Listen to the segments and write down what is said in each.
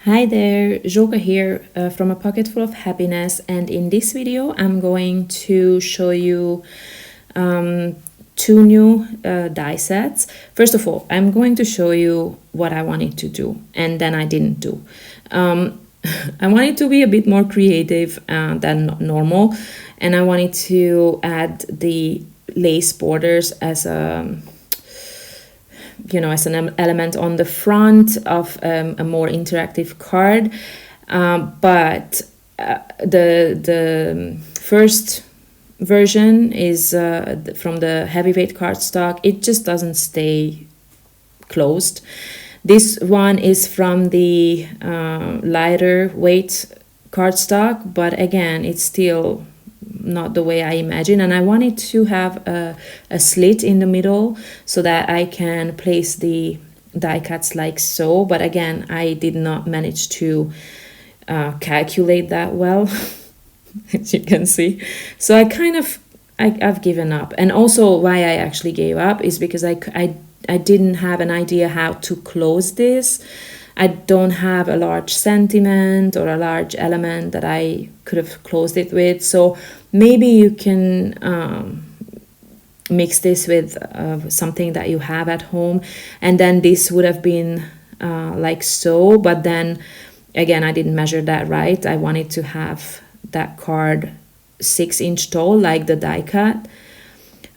Hi there, Joka here from A Pocket Full of Happiness, and in this video I'm going to show you two new die sets. First of all, I'm going to show you what I wanted to do and then I didn't do. I wanted to be a bit more creative than normal, and I wanted to add the lace borders as a as an element on the front of a more interactive card, but the first version is from the heavyweight cardstock. It just doesn't stay closed. This one is from the lighter weight cardstock, but again, it's still not the way I imagine, and I wanted to have a slit in the middle so that I can place the die cuts like so, but again I did not manage to calculate that well as you can see. So I've given up, and also why I actually gave up is because I didn't have an idea how to close this. I don't have a large sentiment or a large element that I could have closed it with. So maybe you can mix this with something that you have at home, and then this would have been like so. But then again, I didn't measure that right. I wanted to have that card 6 inch tall like the die cut,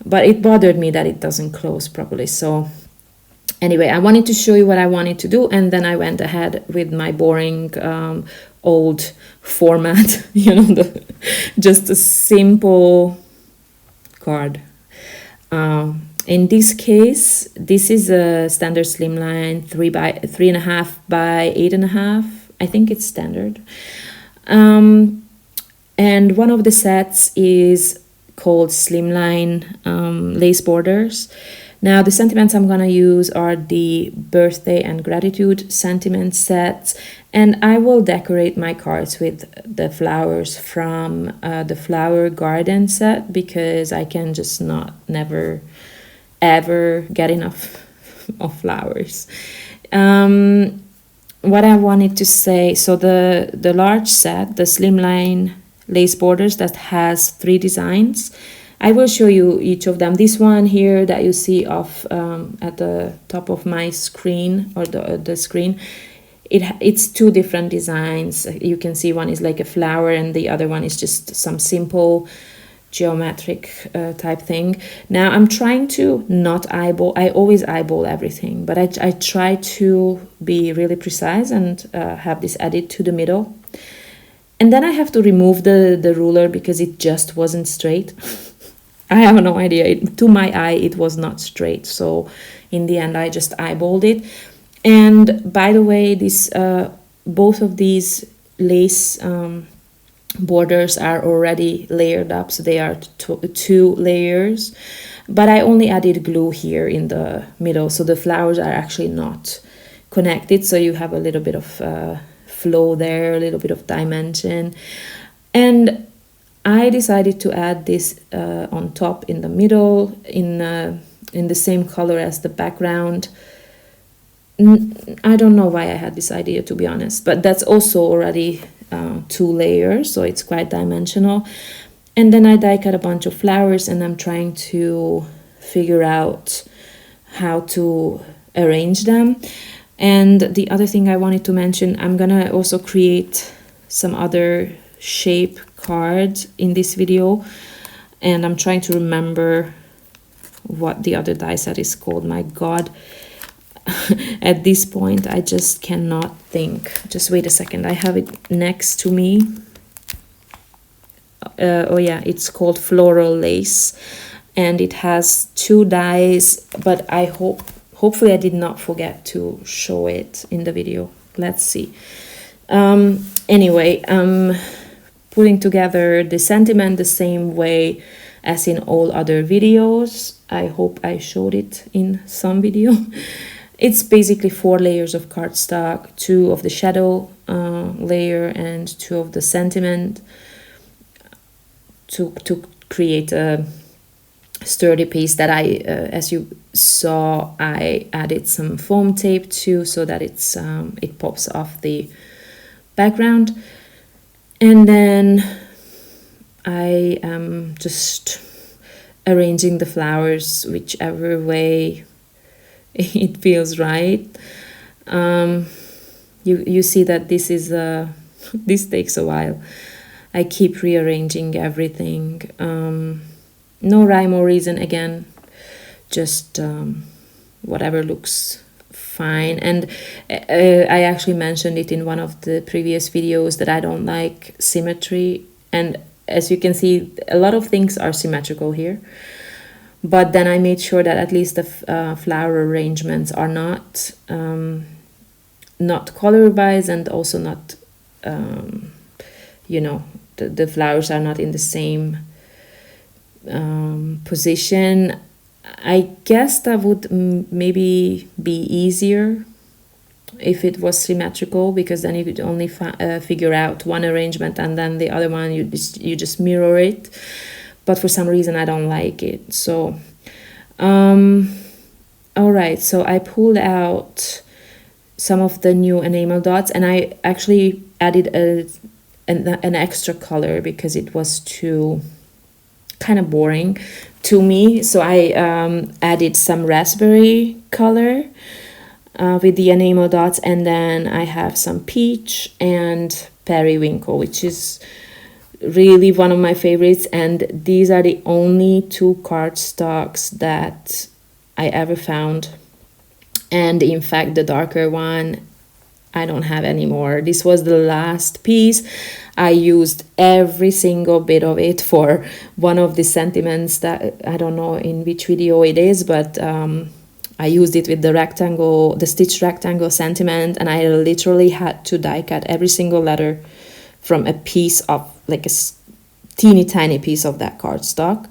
but it bothered me that it doesn't close properly. So anyway, I wanted to show you what I wanted to do, and then I went ahead with my boring old format, just a simple card. In this case, this is a standard Slimline 3.5 by 8.5. I think it's standard. And one of the sets is called Slimline lace borders. Now, the sentiments I'm going to use are the birthday and gratitude sentiment sets, and I will decorate my cards with the flowers from the flower garden set, because I can just never, ever get enough of flowers. What I wanted to say, so the large set, the Slimline lace borders that has 3 designs, I will show you each of them. This one here that you see off at the top of my screen, or the screen, it's 2 different designs. You can see one is like a flower and the other one is just some simple geometric type thing. Now I'm trying to not eyeball. I always eyeball everything, but I try to be really precise and have this added to the middle. And then I have to remove the ruler because it just wasn't straight. I have no idea. To my eye, it was not straight. So in the end, I just eyeballed it. And by the way, both of these lace borders are already layered up. So they are 2 layers. But I only added glue here in the middle. So the flowers are actually not connected. So you have a little bit of flow there, a little bit of dimension. And I decided to add this on top in the middle in the same color as the background. I don't know why I had this idea, to be honest, but that's also already 2 layers, so it's quite dimensional. And then I die cut a bunch of flowers, and I'm trying to figure out how to arrange them. And the other thing I wanted to mention, I'm gonna also create some other shape cards in this video, and I'm trying to remember what the other die set is called. My god, at this point I just cannot think. Just wait a second, I have it next to me. Oh yeah, it's called Floral lace, and it has 2 dies, but hopefully I did not forget to show it in the video. Let's see. Anyway, putting together the sentiment the same way as in all other videos. I hope I showed it in some video. It's basically 4 layers of cardstock, 2 of the shadow layer and 2 of the sentiment to create a sturdy piece that as you saw, I added some foam tape to, so that it pops off the background. And then I am just arranging the flowers whichever way it feels right. You see that this is this takes a while. I keep rearranging everything. No rhyme or reason, again, just whatever looks fine. And I actually mentioned it in one of the previous videos that I don't like symmetry, and as you can see, a lot of things are symmetrical here, but then I made sure that at least the flower arrangements are not color wise, and also not you know, the flowers are not in the same position. I guess that would maybe be easier if it was symmetrical, because then you could only figure out one arrangement, and then the other one you just mirror it. But for some reason I don't like it. So all right, so I pulled out some of the new enamel dots, and I actually added an extra color because it was too kind of boring to me. So I added some raspberry color with the enamel dots, and then I have some peach and periwinkle, which is really one of my favorites. And these are the only two cardstocks that I ever found, and in fact the darker one I don't have anymore. This was the last piece. I used every single bit of it for one of the sentiments that I don't know in which video it is, but I used it with the stitched rectangle sentiment, and I literally had to die cut every single letter from a piece of, like a teeny tiny piece of that cardstock.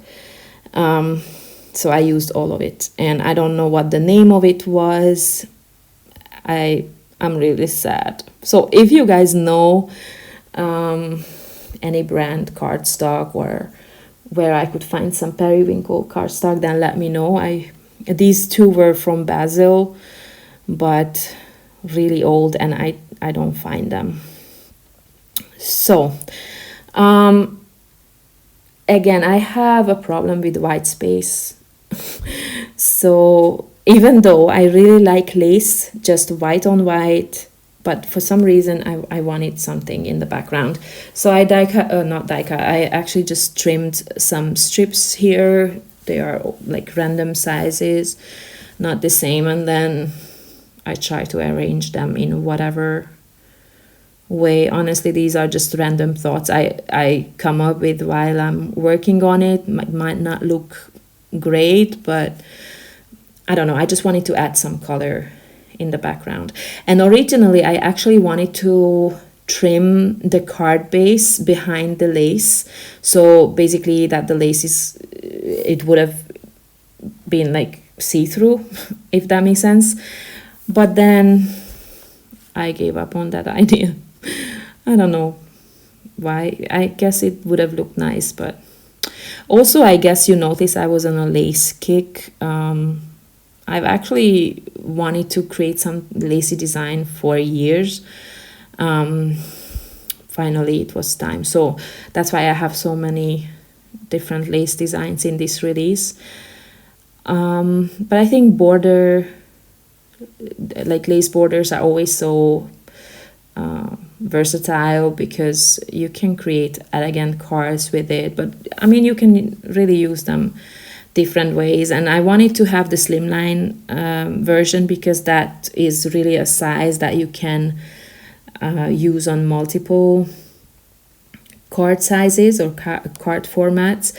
So I used all of it, and I don't know what the name of it was. I'm really sad. So if you guys know any brand cardstock or where I could find some periwinkle cardstock, then let me know. These two were from Basil, but really old, and I don't find them. So again, I have a problem with white space. So even though I really like lace, just white on white, but for some reason I wanted something in the background. So I I actually just trimmed some strips here. They are like random sizes, not the same, and then I try to arrange them in whatever way. Honestly, these are just random thoughts I come up with while I'm working on it. Might not look great, but I don't know, I just wanted to add some color in the background. And originally I actually wanted to trim the card base behind the lace, so basically that the lace it would have been like see-through, if that makes sense. But then I gave up on that idea. I don't know why. I guess it would have looked nice, but also I guess you notice I was on a lace kick. I've actually wanted to create some lacy design for years. Finally it was time. So that's why I have so many different lace designs in this release. But I think lace borders are always so versatile, because you can create elegant cards with it, but I mean you can really use them different ways. And I wanted to have the slimline version, because that is really a size that you can use on multiple card sizes or card formats.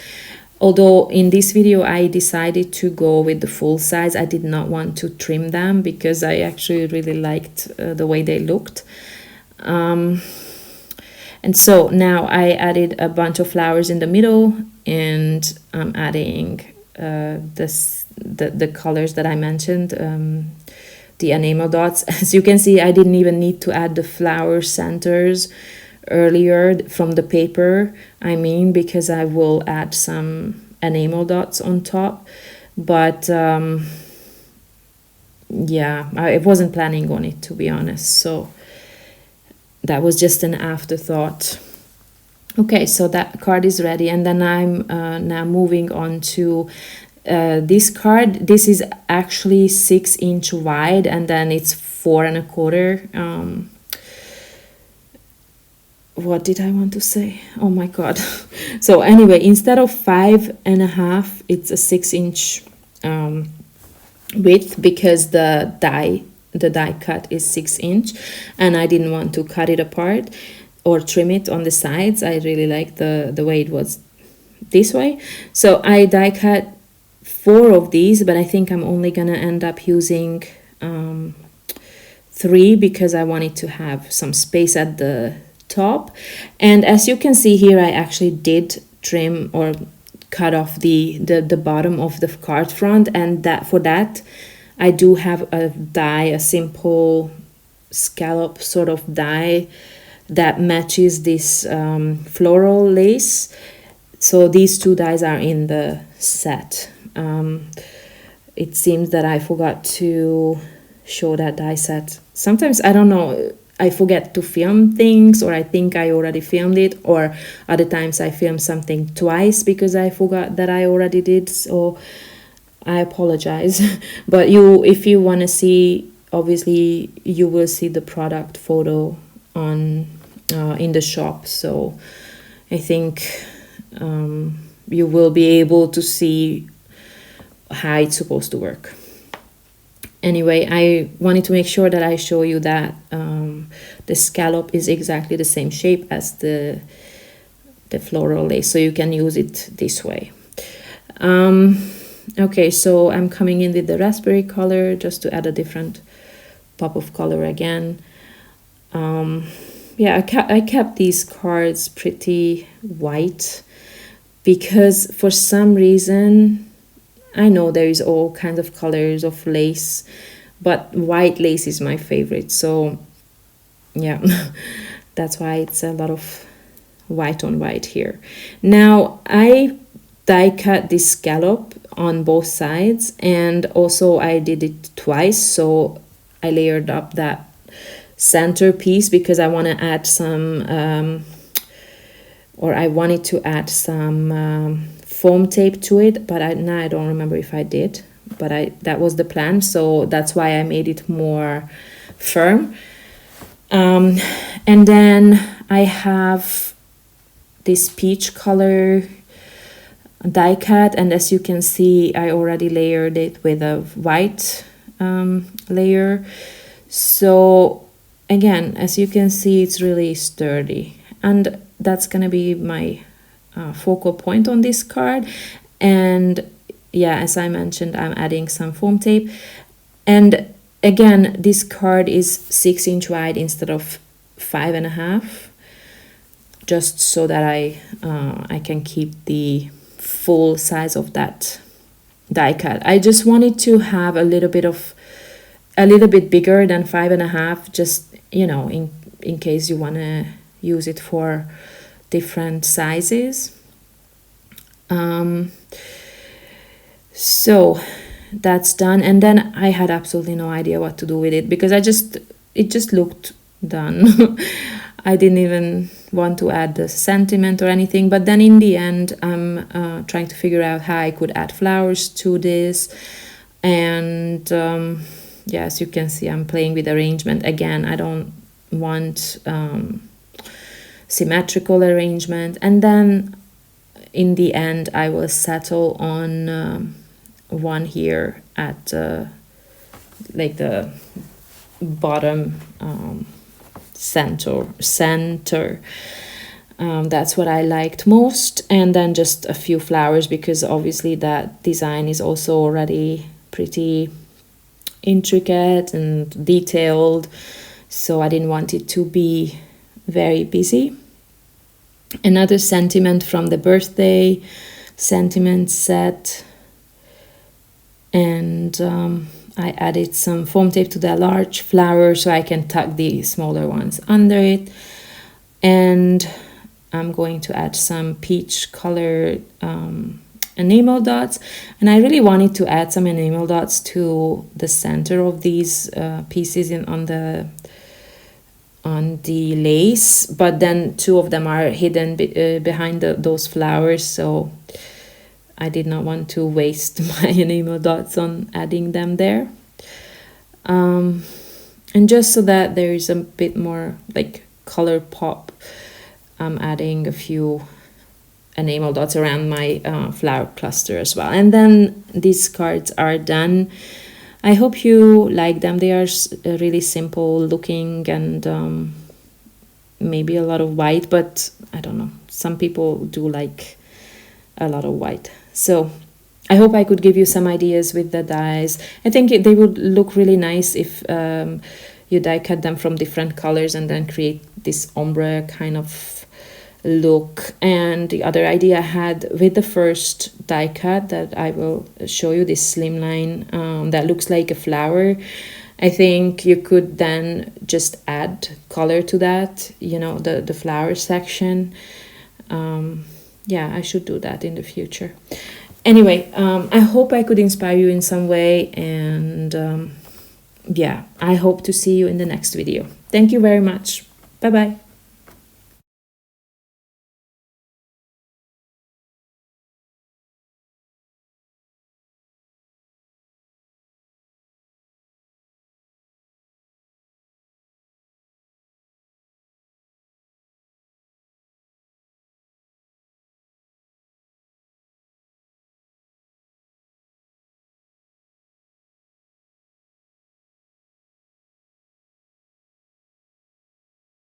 Although in this video I decided to go with the full size. I did not want to trim them because I actually really liked the way they looked. And so now I added a bunch of flowers in the middle, and I'm adding the colors that I mentioned, the enamel dots. As you can see, I didn't even need to add the flower centers earlier from the paper, because I will add some enamel dots on top. But yeah, I wasn't planning on it, to be honest. So that was just an afterthought. Okay, so that card is ready, and then I'm now moving on to this card. This is actually 6-inch wide, and then it's 4.25. What did I want to say? Oh my god. So anyway, instead of 5.5, it's a 6-inch width, because the die cut is 6-inch, and I didn't want to cut it apart or trim it on the sides. I really like the way it was this way. So I die cut 4 of these, but I think I'm only gonna end up using 3, because I wanted to have some space at the top. And as you can see here, I actually did trim or cut off the bottom of the card front, and that for that I do have a die, a simple scallop sort of die that matches this floral lace. So these 2 dies are in the set. It seems that I forgot to show that die set. Sometimes, I don't know, I forget to film things, or I think I already filmed it, or other times I film something twice because I forgot that I already did, so I apologize. But if you want to see, obviously you will see the product photo on in the shop, so I think you will be able to see how it's supposed to work. Anyway, I wanted to make sure that I show you that the scallop is exactly the same shape as the floral lace, so you can use it this way. Okay, so I'm coming in with the raspberry color just to add a different pop of color again. Yeah, I kept these cards pretty white, because for some reason, I know there is all kinds of colors of lace, but white lace is my favorite. So yeah, that's why it's a lot of white on white here. Now I die cut this scallop on both sides, and also I did it twice, so I layered up that center piece because I want to add some or I wanted to add some foam tape to it, but now I don't remember if I did, but that was the plan, so that's why I made it more firm. And then I have this peach color die cut, and as you can see, I already layered it with a white layer. So again, as you can see, it's really sturdy, and that's gonna be my focal point on this card. And yeah, as I mentioned, I'm adding some foam tape, and again, this card is 6-inch wide instead of 5.5, just so that I can keep the full size of that die cut. I just wanted to have a little bit bigger than 5.5, just, you know, in case you want to use it for different sizes. So that's done, and then I had absolutely no idea what to do with it because it just looked done. I didn't even want to add the sentiment or anything, but then in the end I'm trying to figure out how I could add flowers to this. And yeah, as you can see, I'm playing with arrangement again. I don't want symmetrical arrangement, and then in the end I will settle on one here at like the bottom center. That's what I liked most, and then just a few flowers because obviously that design is also already pretty intricate and detailed, so I didn't want it to be very busy. Another sentiment from the birthday sentiment set, and I added some foam tape to the large flower so I can tuck the smaller ones under it. And I'm going to add some peach color enamel dots, and I really wanted to add some enamel dots to the center of these pieces on the on the lace, but then two of them are hidden behind those flowers, so I did not want to waste my enamel dots on adding them there. And just so that there is a bit more like color pop, I'm adding a few enamel dots around my flower cluster as well. And then these cards are done. I hope you like them. They are really simple looking and maybe a lot of white, but I don't know. Some people do like a lot of white. So I hope I could give you some ideas with the dies. I think they would look really nice if you die cut them from different colors and then create this ombre kind of look. And the other idea I had with the first die cut that I will show you, this slimline that looks like a flower, I think you could then just add color to that, you know, the flower section. Yeah, I should do that in the future. Anyway, I hope I could inspire you in some way, and yeah, I hope to see you in the next video. Thank you very much. Bye bye.